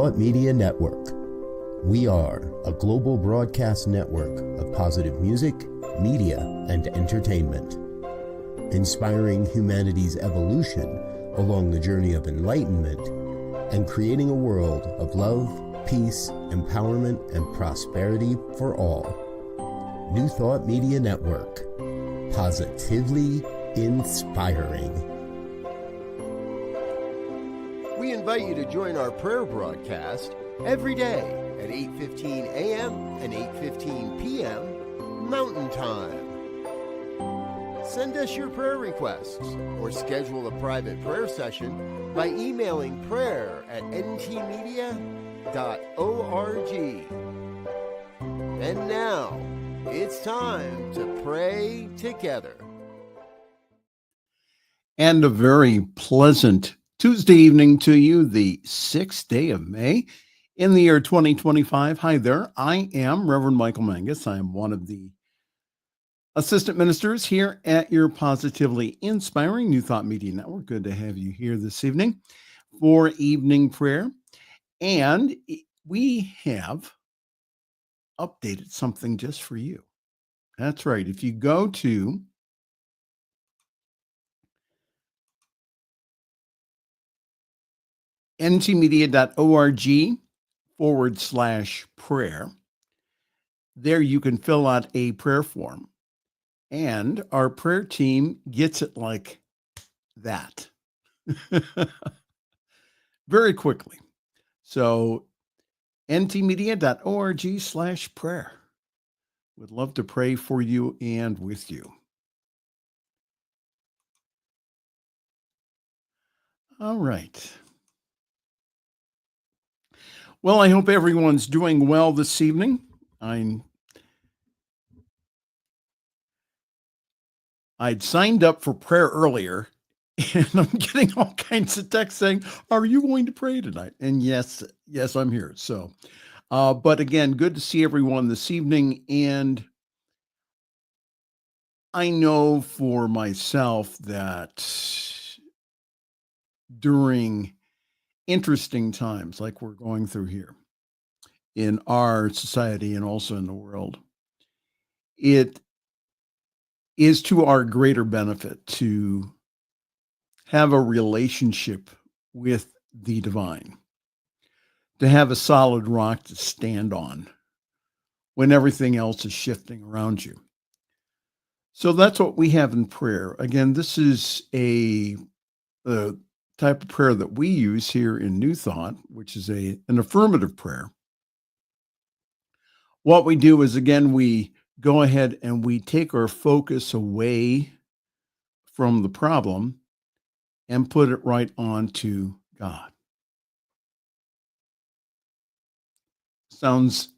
Thought Media Network. We are a global broadcast network of positive music, media, and entertainment, inspiring humanity's evolution along the journey of enlightenment and creating a world of love, peace, empowerment, and prosperity for all. New Thought Media Network. Positively inspiring. We invite you to join our prayer broadcast every day at 8:15 a.m. and 8:15 p.m. Mountain Time. Send us your prayer requests or schedule a private prayer session by emailing prayer@ntmedia.org. And now, it's time to pray together. And a very pleasant Tuesday evening to you, the 6th day of May in the year 2025. Hi there. I am Reverend Michael Mangus. I am one of the assistant ministers here at your Positively Inspiring New Thought Media Network. Good to have you here this evening for evening prayer. And we have updated something just for you. That's right. If you go to ntmedia.org/prayer. There you can fill out a prayer form, and our prayer team gets it like that very quickly. So ntmedia.org/prayer. Would love to pray for you and with you. All right. Well, I hope everyone's doing well this evening. I'd signed up for prayer earlier, and I'm getting all kinds of texts saying, "Are you going to pray tonight?" And yes, I'm here. So, but again, good to see everyone this evening. And I know for myself that during interesting times like we're going through here in our society and also in the world, it is to our greater benefit to have a relationship with the divine, to have a solid rock to stand on when everything else is shifting around you. So that's what we have in prayer. Again, this is a type of prayer that we use here in New Thought, which is an affirmative prayer. What we do is, again, we go ahead and we take our focus away from the problem and put it right onto God. Sounds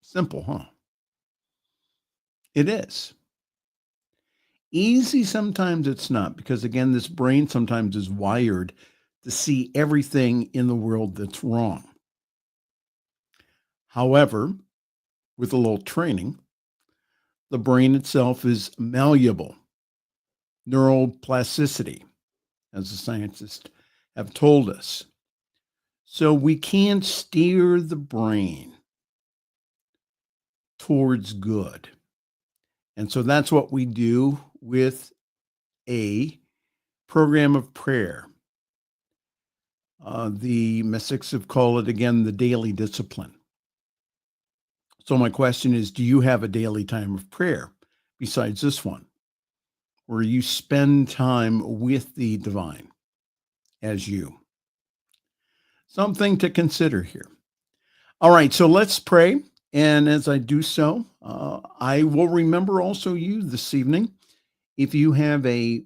simple, huh? It is. Easy sometimes it's not, because again, this brain sometimes is wired to see everything in the world that's wrong. However, with a little training, the brain itself is malleable. Neuroplasticity, as the scientists have told us. So we can steer the brain towards good. And so that's what we do with a program of prayer. The mystics have called it, again, the daily discipline. So my question is, do you have a daily time of prayer besides this one, where you spend time with the divine as you? Something to consider here. All right, so let's pray. And as I do so, I will remember also you this evening. If you have a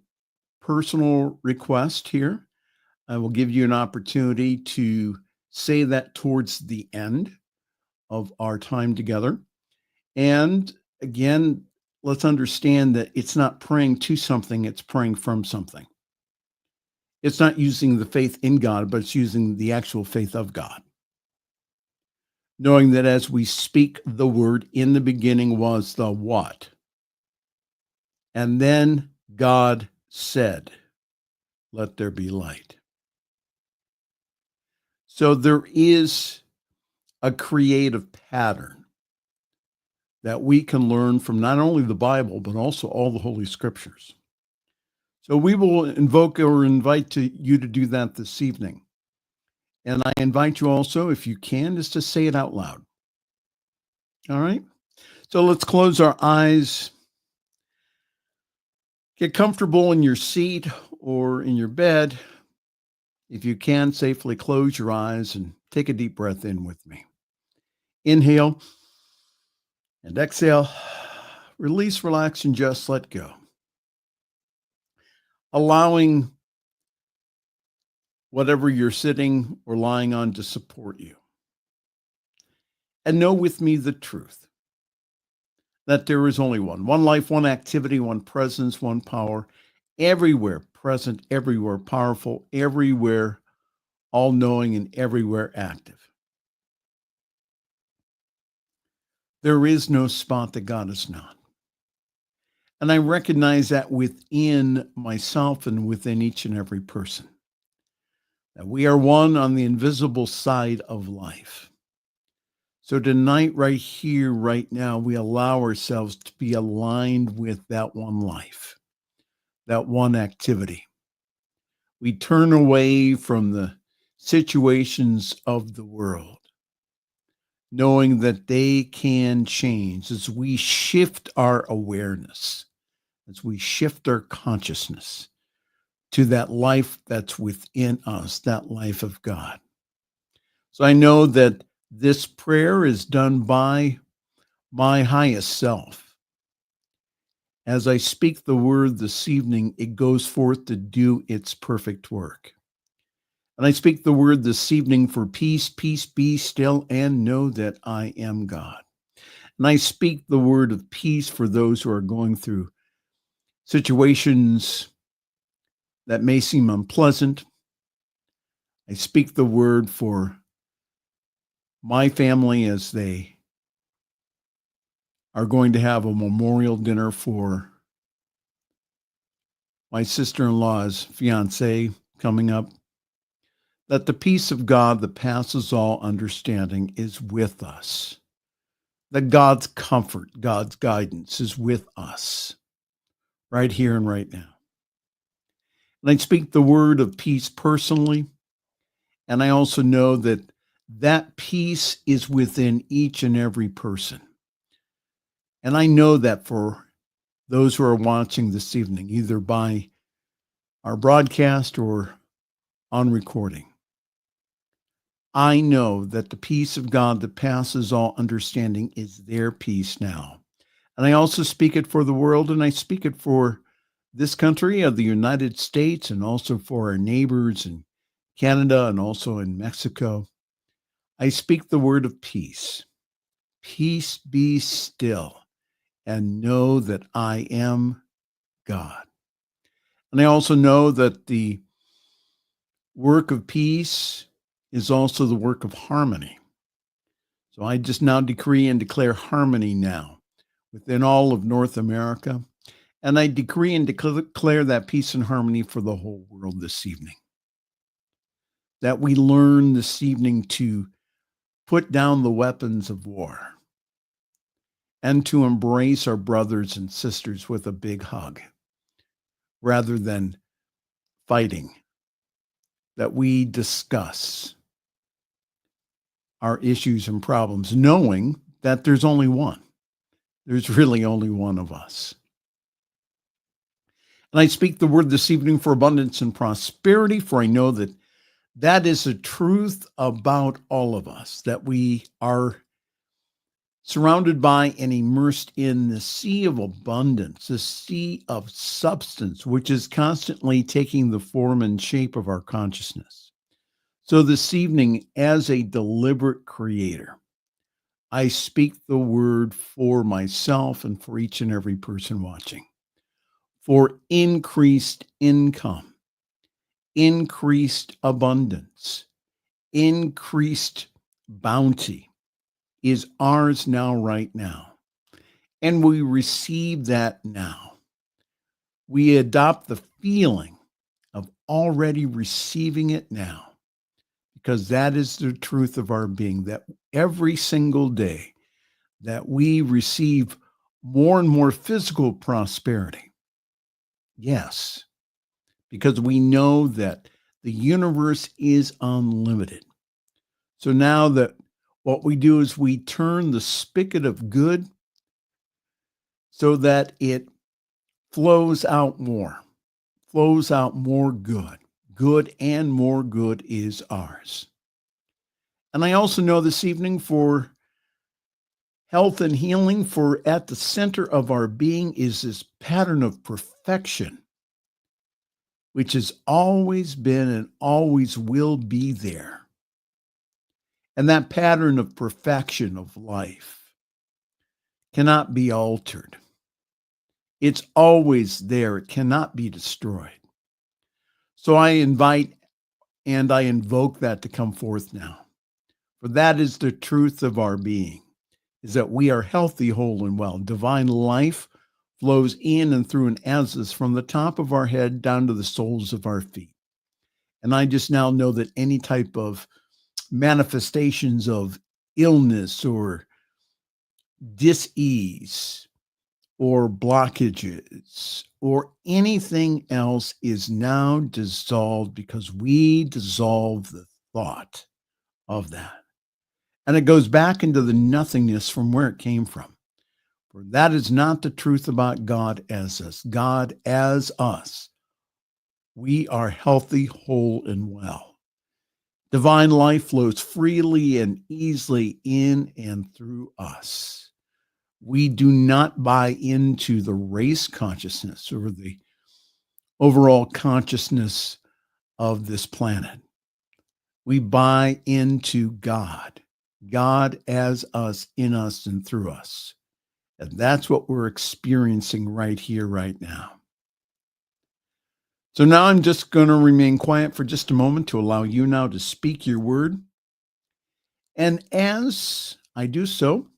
personal request here, I will give you an opportunity to say that towards the end of our time together. And again, let's understand that it's not praying to something, it's praying from something. It's not using the faith in God, but it's using the actual faith of God. Knowing that as we speak the word, in the beginning was the what? And then God said, "Let there be light." So there is a creative pattern that we can learn from not only the Bible, but also all the Holy Scriptures. So we will invoke or invite you to do that this evening. And I invite you also, if you can, is to say it out loud. All right? So let's close our eyes. Get comfortable in your seat or in your bed. If you can, safely close your eyes and take a deep breath in with me. Inhale and exhale. Release, relax, and just let go. Allowing whatever you're sitting or lying on to support you. And know with me the truth that there is only one life, one activity, one presence, one power, everywhere present, everywhere powerful, everywhere all-knowing, and everywhere active. There is no spot that God is not. And I recognize that within myself and within each and every person, that we are one on the invisible side of life. So tonight, right here, right now, we allow ourselves to be aligned with that one life, that one activity. We turn away from the situations of the world, knowing that they can change as we shift our awareness, as we shift our consciousness to that life that's within us, that life of God. So I know that this prayer is done by my highest self. As I speak the word this evening, it goes forth to do its perfect work. And I speak the word this evening for peace, peace be still, and know that I am God. And I speak the word of peace for those who are going through situations that may seem unpleasant. I speak the word for my family as they are going to have a memorial dinner for my sister-in-law's fiance coming up, that the peace of God that passes all understanding is with us, that God's comfort, God's guidance is with us right here and right now. And I speak the word of peace personally, and I also know that that peace is within each and every person. And I know that for those who are watching this evening, either by our broadcast or on recording, I know that the peace of God that passes all understanding is their peace now. And I also speak it for the world, and I speak it for this country of the United States, and also for our neighbors in Canada and also in Mexico. I speak the word of peace. Peace be still, and know that I am God. And I also know that the work of peace is also the work of harmony. So I just now decree and declare harmony now within all of North America. And I decree and declare that peace and harmony for the whole world this evening. That we learn this evening to put down the weapons of war and to embrace our brothers and sisters with a big hug rather than fighting. That we discuss our issues and problems, knowing that there's only one. There's really only one of us. And I speak the word this evening for abundance and prosperity, for I know that that is a truth about all of us, that we are surrounded by and immersed in the sea of abundance, the sea of substance, which is constantly taking the form and shape of our consciousness. So this evening, as a deliberate creator, I speak the word for myself and for each and every person watching, for increased income, increased abundance, increased bounty is ours now, right now. And we receive that now. We adopt the feeling of already receiving it now, because that is the truth of our being, that every single day that we receive more and more physical prosperity. Yes, because we know that the universe is unlimited. So now that what we do is we turn the spigot of good so that it flows out more good. Good and more good is ours. And I also know this evening for health and healing, for at the center of our being is this pattern of perfection, which has always been and always will be there. And that pattern of perfection of life cannot be altered. It's always there. It cannot be destroyed. So I invite and I invoke that to come forth now. For that is the truth of our being, is that we are healthy, whole, and well. Divine life flows in and through and as us from the top of our head down to the soles of our feet. And I just now know that any type of manifestations of illness or dis-ease or blockages or anything else is now dissolved, because we dissolve the thought of that. And it goes back into the nothingness from where it came from. For that is not the truth about God as us. God as us. We are healthy, whole, and well. Divine life flows freely and easily in and through us. We do not buy into the race consciousness or the overall consciousness of this planet. We buy into God. God as us, in us, and through us. And that's what we're experiencing right here, right now. So now I'm just going to remain quiet for just a moment to allow you now to speak your word. And as I do so,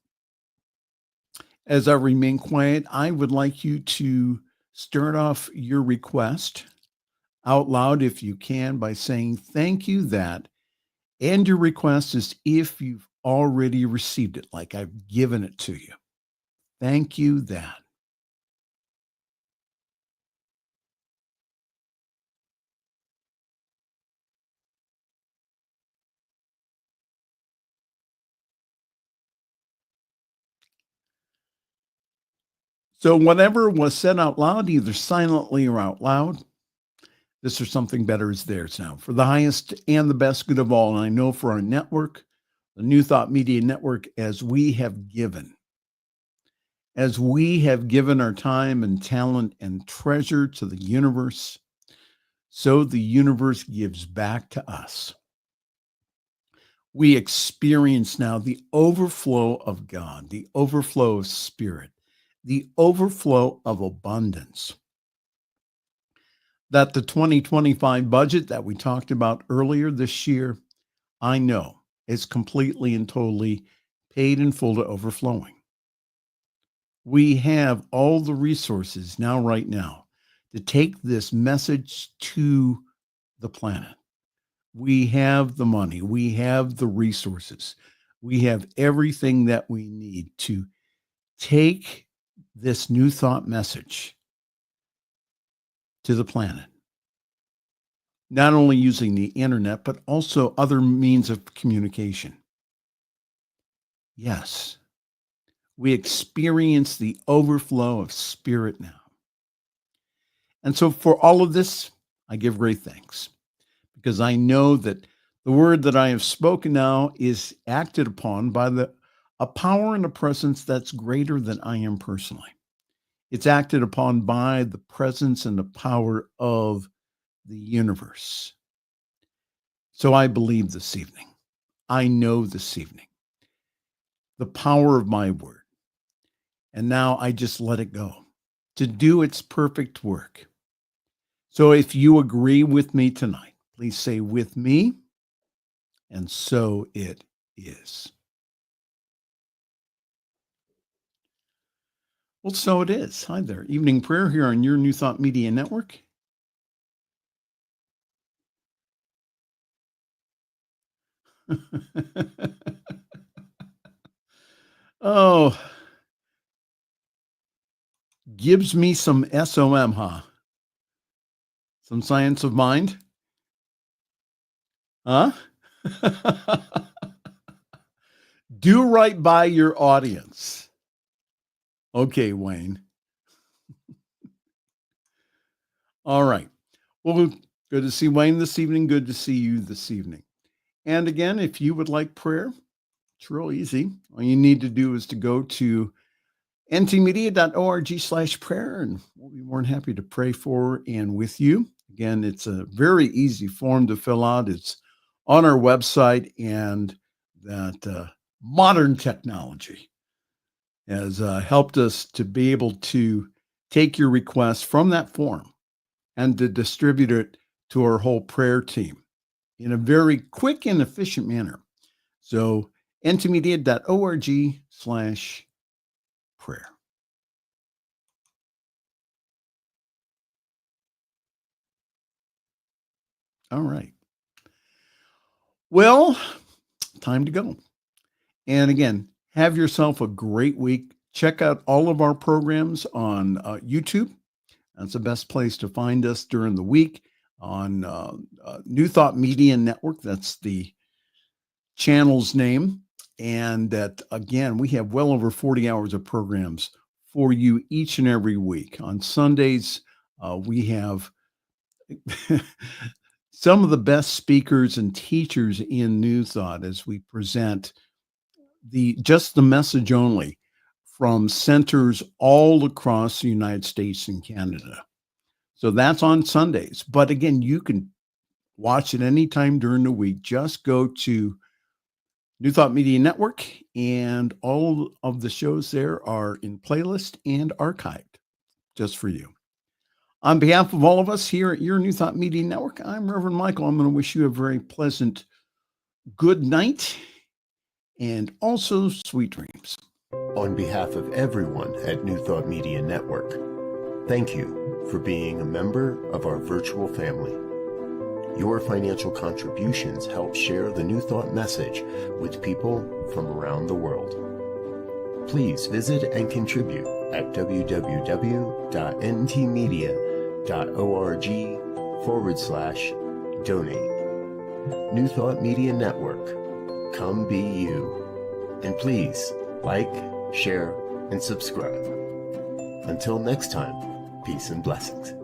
as I remain quiet, I would like you to start off your request out loud, if you can, by saying thank you that, and your request is if you've already received it, like I've given it to you. Thank you that. So whatever was said out loud, either silently or out loud, this or something better is theirs now, for the highest and the best good of all. And I know for our network, the New Thought Media Network, as we have given our time and talent and treasure to the universe, so the universe gives back to us. We experience now the overflow of God, the overflow of spirit, the overflow of abundance. That the 2025 budget that we talked about earlier this year, I know is completely and totally paid in full to overflowing. We have all the resources now, right now, to take this message to the planet. We have the money. We have the resources. We have everything that we need to take this new thought message to the planet. Not only using the internet, but also other means of communication. Yes, we experience the overflow of spirit now. And so for all of this, I give great thanks, because I know that the word that I have spoken now is acted upon by a power and a presence that's greater than I am personally. It's acted upon by the presence and the power of the universe. So I believe this evening, I know this evening, the power of my word. And now I just let it go to do its perfect work. So if you agree with me tonight, please say with me, and so it is. Well, so it is. Hi there. Evening prayer here on your New Thought Media Network. Oh, gives me some SOM, huh? Some science of mind? Huh? Do right by your audience. Okay, Wayne. All right. Well, good to see Wayne this evening. Good to see you this evening. And again, if you would like prayer, it's real easy. All you need to do is to go to ntmedia.org/prayer, and we'll be more than happy to pray for and with you. Again, it's a very easy form to fill out. It's on our website, and that modern technology has helped us to be able to take your request from that form and to distribute it to our whole prayer team in a very quick and efficient manner. So, ntmedia.org/prayer. All right. Well, time to go. And again, have yourself a great week. Check out all of our programs on YouTube. That's the best place to find us during the week on New Thought Media Network. That's the channel's name. And that, again, we have well over 40 hours of programs for you each and every week. On Sundays, we have some of the best speakers and teachers in New Thought as we present just the message only from centers all across the United States and Canada. So that's on Sundays. But again, you can watch it anytime during the week. Just go to New Thought Media Network, and all of the shows there are in playlist and archived just for you. On behalf of all of us here at your New Thought Media Network, I'm Reverend Michael. I'm going to wish you a very pleasant good night and also sweet dreams. On behalf of everyone at New Thought Media Network, thank you for being a member of our virtual family. Your financial contributions help share the New Thought message with people from around the world. Please visit and contribute at www.ntmedia.org/donate. New Thought Media Network, come be you. And please like, share, and subscribe. Until next time, peace and blessings.